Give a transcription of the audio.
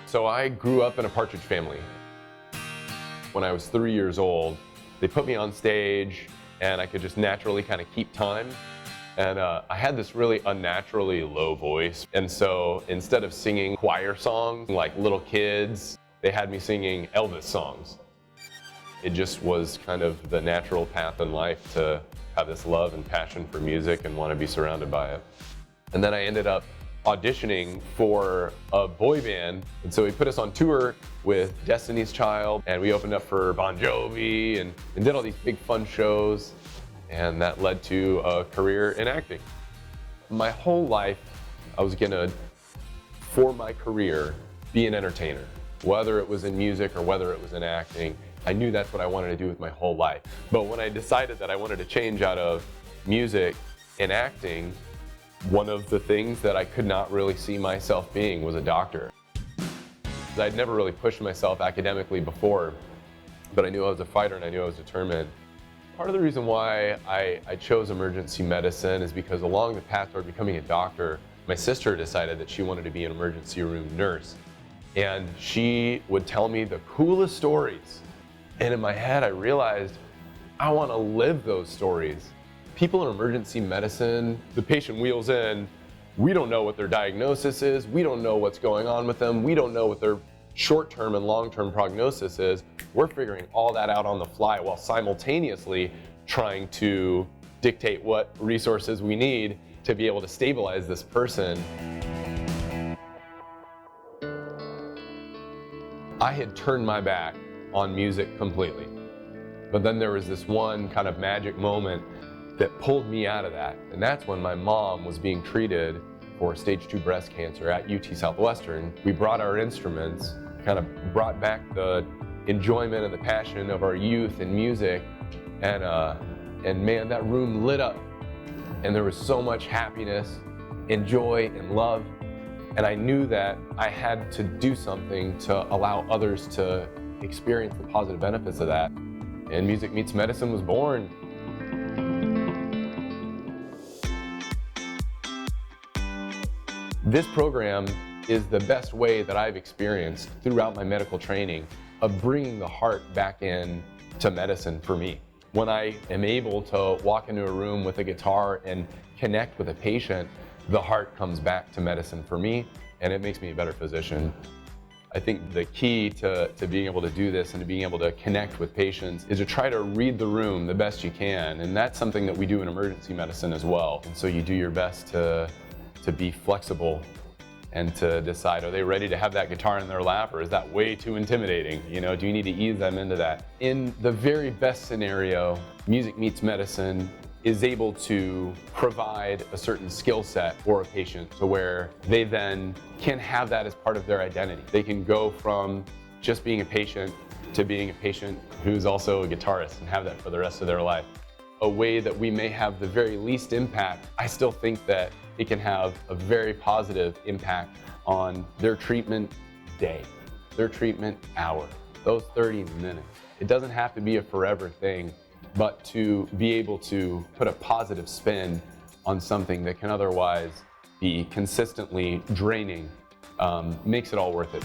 So I grew up in a partridge family. When I was 3 years old, they put me on stage and I could just naturally kind of keep time. And I had this really unnaturally low voice. And so instead of singing choir songs like little kids, they had me singing Elvis songs. It just was kind of the natural path in life to have this love and passion for music and want to be surrounded by it. And then I ended up auditioning for a boy band. And so he put us on tour with Destiny's Child, and we opened up for Bon Jovi and did all these big fun shows. And that led to a career in acting. My whole life, I was gonna, for my career, be an entertainer. Whether it was in music or whether it was in acting, I knew that's what I wanted to do with my whole life. But when I decided that I wanted to change out of music and acting, one of the things that I could not really see myself being was a doctor. I'd never really pushed myself academically before, but I knew I was a fighter and I knew I was determined. Part of the reason why I chose emergency medicine is because along the path toward becoming a doctor, my sister decided that she wanted to be an emergency room nurse. And she would tell me the coolest stories. And in my head, I realized I want to live those stories. People in emergency medicine, the patient wheels in, we don't know what their diagnosis is, we don't know what's going on with them, we don't know what their short-term and long-term prognosis is. We're figuring all that out on the fly while simultaneously trying to dictate what resources we need to be able to stabilize this person. I had turned my back on music completely. But then there was this one kind of magic moment that pulled me out of that. And that's when my mom was being treated for stage 2 breast cancer at UT Southwestern. We brought our instruments, kind of brought back the enjoyment and the passion of our youth and music. And man, that room lit up. And there was so much happiness and joy and love. And I knew that I had to do something to allow others to experience the positive benefits of that. And Music Meets Medicine was born. This program is the best way that I've experienced throughout my medical training of bringing the heart back in to medicine for me. When I am able to walk into a room with a guitar and connect with a patient, the heart comes back to medicine for me, and it makes me a better physician. I think the key to being able to do this and to being able to connect with patients is to try to read the room the best you can, and that's something that we do in emergency medicine as well. And so you do your best to be flexible and to decide, are they ready to have that guitar in their lap, or is that way too intimidating? You know, do you need to ease them into that? In the very best scenario, Music Meets Medicine is able to provide a certain skill set for a patient to where they then can have that as part of their identity. They can go from just being a patient to being a patient who's also a guitarist and have that for the rest of their life. A way that we may have the very least impact, I still think that it can have a very positive impact on their treatment day, their treatment hour, those 30 minutes. It doesn't have to be a forever thing, but to be able to put a positive spin on something that can otherwise be consistently draining makes it all worth it.